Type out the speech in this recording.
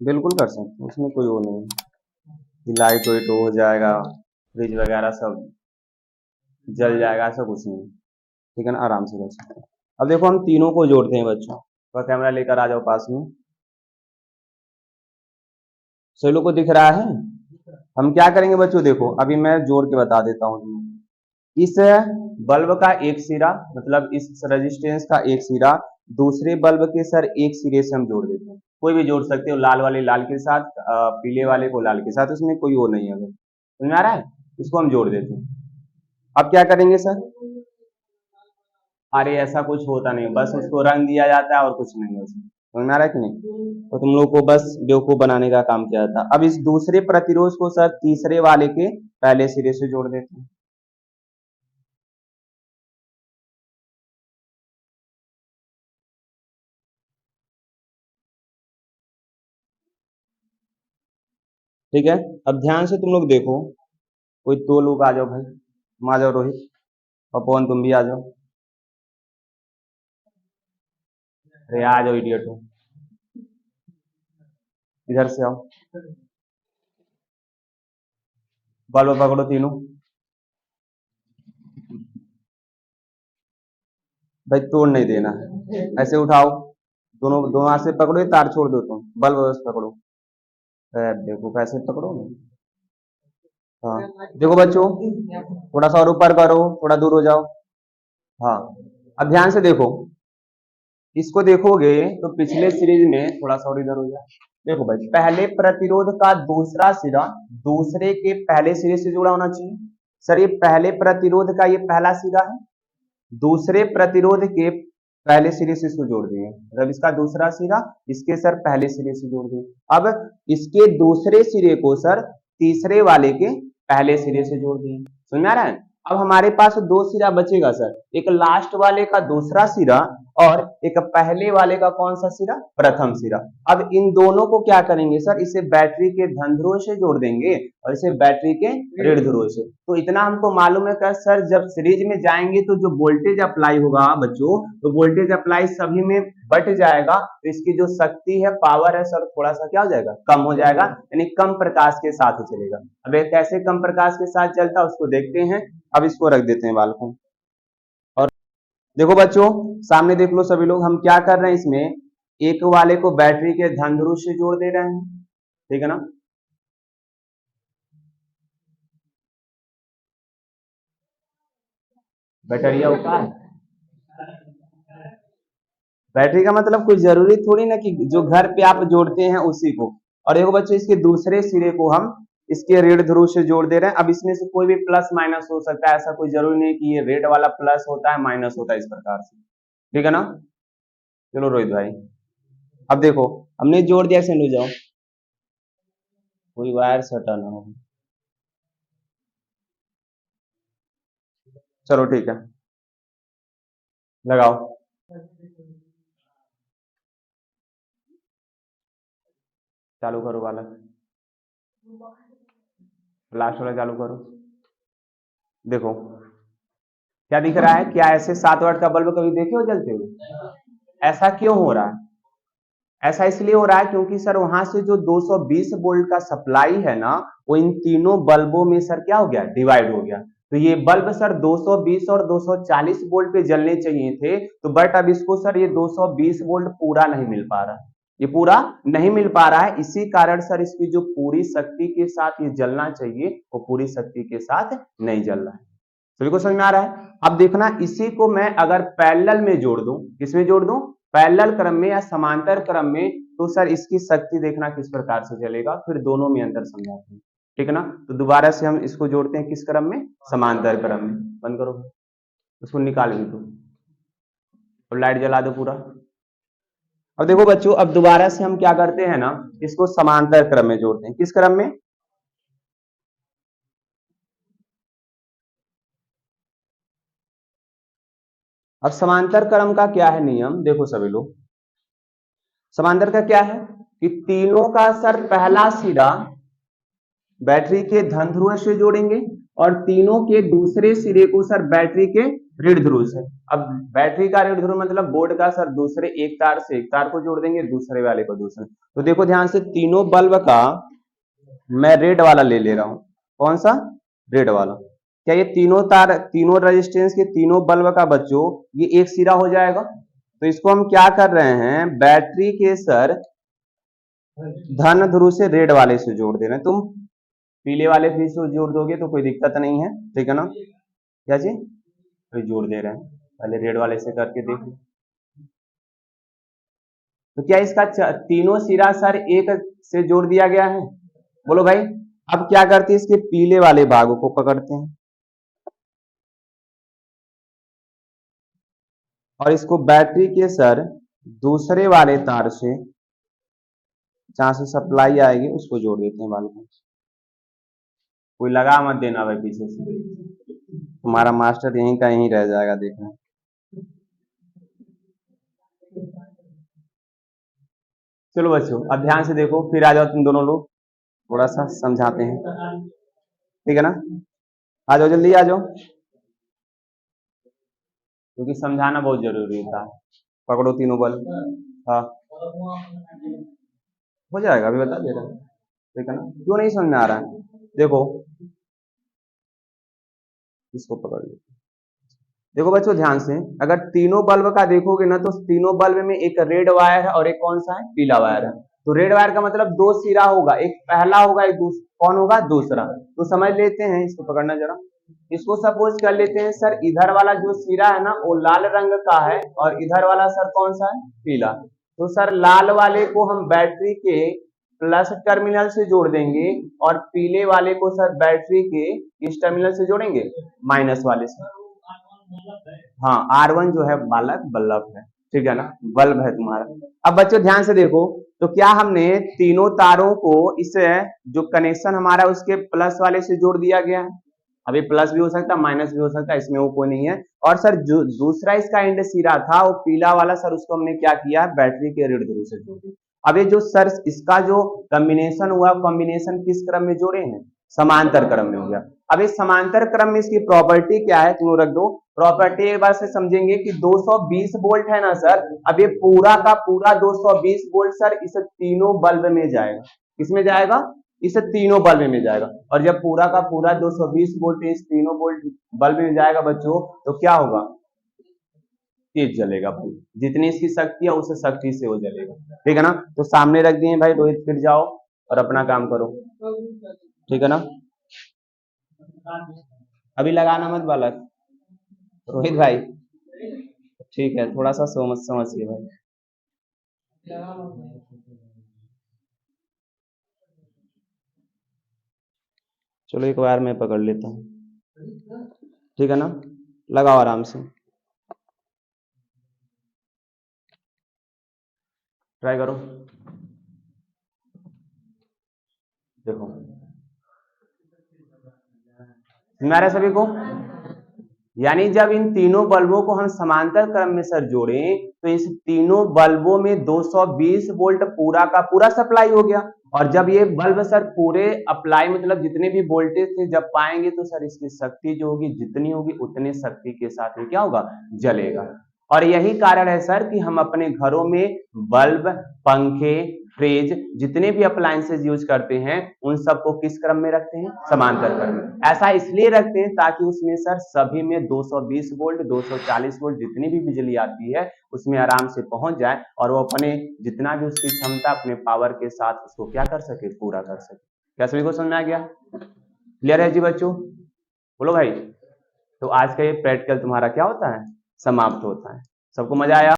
बिल्कुल कर सकते हैं, उसमें कोई वो नहीं है कि लाइट वाइट हो जाएगा, फ्रिज वगैरह सब जल जाएगा, ऐसा कुछ नहीं। ठीक है ना, आराम से कर सकते हैं। अब देखो हम तीनों को जोड़ते हैं बच्चों, तो कैमरा लेकर आ जाओ पास में। सभी लोग को दिख रहा है? हम क्या करेंगे बच्चों, देखो अभी मैं जोड़ के बता देता हूँ तुम्हें। इस बल्ब का एक सिरा, मतलब इस रेजिस्टेंस का एक सिरा दूसरे बल्ब के सर एक सिरे से हम जोड़ देते हैं। कोई भी जोड़ सकते हो, लाल वाले लाल के साथ, पीले वाले को लाल के साथ, उसमें कोई वो नहीं है। अगर समझ में आ रहा है, इसको हम जोड़ देते हैं। अब क्या करेंगे सर? अरे ऐसा कुछ होता नहीं, बस उसको रंग दिया जाता है और कुछ नहीं है उसमें। समझ में आ रहा है कि नहीं? तो तुम लोग को बस बेवकूफ बनाने का काम किया जाता। अब इस दूसरे प्रतिरोध को सर तीसरे वाले के पहले सिरे से जोड़ देते हैं। ठीक है, अब ध्यान से तुम लोग देखो। कोई दो लोग आ जाओ भाई, तुम आ जाओ, रोहित और पवन तुम भी आ जाओ। अरे आ जाओ इडियट हो, इधर से आओ। बल्ब पकड़ो तीनों। भाई तोड़ नहीं देना है, ऐसे उठाओ, दोनों दोनों हाथ से पकड़ो, ये तार छोड़ दो, तुम बल्ब बस पकड़ो। देखो कैसे पकड़ो ना। हाँ, देखो बच्चों, थोड़ा सा और ऊपर करो, थोड़ा दूर हो जाओ। हाँ, अब ध्यान से देखो, इसको देखोगे तो पिछले सीरीज में, थोड़ा सा और इधर हो जाए। देखो भाई, पहले प्रतिरोध का दूसरा सिरा दूसरे के पहले सिरे से जुड़ा होना चाहिए। सर ये पहले प्रतिरोध का ये पहला सिरा है, दूसरे प्रतिरोध के पहले सिरे से इसको जोड़ दिए, मतलब इसका दूसरा सिरा इसके सर पहले सिरे से जोड़ दिए। अब इसके दूसरे सिरे को सर तीसरे वाले के पहले सिरे से जोड़ दिए। समझ में आ रहा है? अब हमारे पास दो सिरा बचेगा सर, एक लास्ट वाले का दूसरा सिरा और एक पहले वाले का कौन सा सिरा, प्रथम सिरा। अब इन दोनों को क्या करेंगे सर, इसे बैटरी के धन ध्रुव से जोड़ देंगे और इसे बैटरी के ऋण ध्रुव से। तो इतना हमको मालूम है कि सर जब सीरीज में जाएंगे तो जो वोल्टेज अप्लाई होगा बच्चों, तो वोल्टेज अप्लाई सभी में बट जाएगा, तो इसकी जो शक्ति है, पावर है सर, थोड़ा सा क्या हो जाएगा, कम हो जाएगा, यानी कम प्रकाश के साथ चलेगा। अब ये कैसे कम प्रकाश के साथ चलता है उसको देखते हैं। अब इसको रख देते हैं बाल को। और देखो बच्चों, सामने देख लो सभी लोग, हम क्या कर रहे हैं इसमें, एक वाले को बैटरी के धन ध्रुव से जोड़ दे रहे हैं। ठीक है ना? बैटरिया होता है, बैटरी का मतलब कोई जरूरी थोड़ी ना कि जो घर पे आप जोड़ते हैं उसी को। और देखो बच्चों, इसके दूसरे सिरे को हम इसके ऋण ध्रुव से जोड़ दे रहे हैं। अब इसमें से कोई भी प्लस माइनस हो सकता है, ऐसा कोई जरूरी नहीं कि ये रेड वाला प्लस होता है माइनस होता है, इस प्रकार से। ठीक है ना? चलो रोहित भाई, अब देखो हमने जोड़ दिया, सेंड हो जाओ, कोई वायर सटा ना हो। चलो ठीक है, लगाओ। चालू करो वाला, लास्ट वाला चालू करो। देखो क्या दिख रहा है, क्या ऐसे 7 वाट का बल्ब कभी देखे हो जलते हुए? ऐसा क्यों हो रहा है? ऐसा इसलिए हो रहा है क्योंकि सर वहां से जो 220 वोल्ट का सप्लाई है ना, वो इन तीनों बल्बों में सर क्या हो गया, डिवाइड हो गया। तो ये बल्ब सर 220 और 240 वोल्ट पे जलने चाहिए थे, तो बट अब इसको सर ये 220 वोल्ट पूरा नहीं मिल पा रहा है, ये पूरा नहीं मिल पा रहा है। इसी कारण सर इसकी जो पूरी शक्ति के साथ ये जलना चाहिए, वो पूरी शक्ति के साथ नहीं जल रहा है। सभी को समझ में आ रहा है? अब देखना, इसी को मैं अगर पैरेलल में जोड़ दूं, किसमें जोड़ दूं, पैरेलल क्रम में या समांतर क्रम में, तो सर इसकी शक्ति देखना किस प्रकार से चलेगा, फिर दोनों में अंतर समझाते हैं। ठीक है ना? तो दोबारा से हम इसको जोड़ते हैं किस क्रम में, समांतर क्रम में। बंद करो, उसको निकाल भी दो और लाइट जला दो पूरा। अब देखो बच्चों, अब दोबारा से हम क्या करते हैं ना, इसको समांतर क्रम में जोड़ते हैं। किस क्रम में? अब समांतर क्रम का क्या है नियम, देखो सभी लोग, समांतर का क्या है कि तीनों का सर पहला सिरा बैटरी के धन ध्रुव से जोड़ेंगे और तीनों के दूसरे सिरे को सर बैटरी के ऋण ध्रुव से। अब बैटरी का ऋण ध्रुव मतलब बोर्ड का सर दूसरे एक तार से एक तार को जोड़ देंगे, दूसरे वाले को दूसरे। तो देखो ध्यान से, तीनों बल्ब का मैं रेड वाला ले रहा हूं। कौन सा? रेड वाला। क्या ये तीनों तार, तीनों रेजिस्टेंस के तीनों बल्ब का बच्चों ये एक सिरा हो जाएगा? तो इसको हम क्या कर रहे हैं, बैटरी के सर धन ध्रुव से रेड वाले से जोड़ दे रहे हैं। तुम पीले वाले फिर से जोड़ दोगे तो कोई दिक्कत नहीं है, ठीक है ना? क्या जी? तो जोड़ दे रहे हैं, पहले रेड वाले से करके देख लो। तो क्या इसका तीनों सिरा सर एक से जोड़ दिया गया है? बोलो भाई। अब क्या करते हैं, इसके पीले वाले भागों को पकड़ते हैं और इसको बैटरी के सर दूसरे वाले तार से, जहां से सप्लाई आएगी उसको जोड़ देते हैं बाल को। कोई लगा मत देना भाई पीछे से, तुम्हारा मास्टर यहीं का यहीं रह जाएगा देखना। चलो बच्चों अब ध्यान से देखो, फिर आ जाओ तुम दोनों लोग, थोड़ा सा समझाते हैं, ठीक है ना? आ जाओ, जल्दी आ जाओ, क्योंकि समझाना बहुत जरूरी था। पकड़ो तीनों बल। हाँ हो जाएगा, अभी बता दे रहा हूं, ठीक है ना? क्यों नहीं समझ में आ रहा है? देखो इसको पकड़ लो। देखो बच्चों ध्यान से, अगर तीनों बल्ब का देखोगे ना, तो तीनों बल्ब में एक रेड वायर है और एक कौन सा है, पीला वायर है। तो रेड वायर का मतलब दो सिरा होगा, एक पहला होगा, एक कौन होगा, दूसरा। तो समझ लेते हैं, इसको पकड़ना जरा। इसको सपोज कर लेते हैं सर, इधर वाला जो सिरा है ना वो लाल रंग का है और इधर वाला सर कौन सा है, पीला। तो सर लाल वाले को हम बैटरी के प्लस टर्मिनल से जोड़ देंगे और पीले वाले को सर बैटरी के किस टर्मिनल से जोड़ेंगे, माइनस वाले से। हाँ R1 जो है बालक बल्ब है, ठीक है ना, बल्ब है तुम्हारा। अब बच्चों ध्यान से देखो, तो क्या हमने तीनों तारों को इस जो कनेक्शन हमारा उसके प्लस वाले से जोड़ दिया गया है। अभी प्लस भी हो सकता है माइनस भी हो सकता है, इसमें वो कोई नहीं है। और सर जो दूसरा इसका एंड सिरा था वो पीला वाला सर, उसको हमने क्या किया, बैटरी के ऋण ध्रुव से जोड़ दिया। अब ये जो सर इसका जो कॉम्बिनेशन हुआ, कॉम्बिनेशन किस क्रम में जोड़े हैं, समांतर क्रम में हो गया। अब इस समांतर क्रम में इसकी प्रॉपर्टी क्या है, तुम रख दो। प्रॉपर्टी एक बार से समझेंगे कि 220 वोल्ट है ना सर, अब ये पूरा का पूरा 220 वोल्ट सर इस तीनों बल्ब में जाएगा। किसमें जाएगा, इस तीनों बल्ब में जाएगा। और जब पूरा का पूरा 220 वोल्ट इस तीनों वोल्ट बल्ब में जाएगा बच्चों, तो क्या होगा, तेज जलेगा भाई, जितनी इसकी शक्ति है उस शक्ति से वो जलेगा, ठीक है ना? तो सामने रख दिए भाई रोहित, फिर जाओ और अपना काम करो, ठीक है ना? अभी लगाना मत बालक, रोहित भाई, ठीक है, थोड़ा सा समझिए भाई। चलो एक बार मैं पकड़ लेता हूँ, ठीक है ना? लगाओ आराम से, ट्राई करो। देखो तुम्हारे सभी को, यानी जब इन तीनों बल्बों को हम समांतर क्रम में सर जोड़ें, तो इस तीनों बल्बों में 220 वोल्ट पूरा का पूरा सप्लाई हो गया। और जब ये बल्ब सर पूरे अप्लाई मतलब जितने भी वोल्टेज थे जब पाएंगे, तो सर इसकी शक्ति जो होगी जितनी होगी उतने शक्ति के साथ में क्या होगा, जलेगा। और यही कारण है सर कि हम अपने घरों में बल्ब, पंखे, फ्रिज, जितने भी अप्लायंसेज यूज करते हैं उन सबको किस क्रम में रखते हैं, समांतर क्रम में। ऐसा इसलिए रखते हैं ताकि उसमें सर सभी में 220 वोल्ट 240 वोल्ट जितनी भी बिजली आती है उसमें आराम से पहुंच जाए और वो अपने जितना भी उसकी क्षमता अपने पावर के साथ उसको क्या कर सके, पूरा कर सके। क्या सभी को समझ में आ गया, क्लियर है जी बच्चों? बोलो भाई। तो आज का ये प्रैक्टिकल तुम्हारा क्या होता है, समाप्त होता है। सबको मजा आया?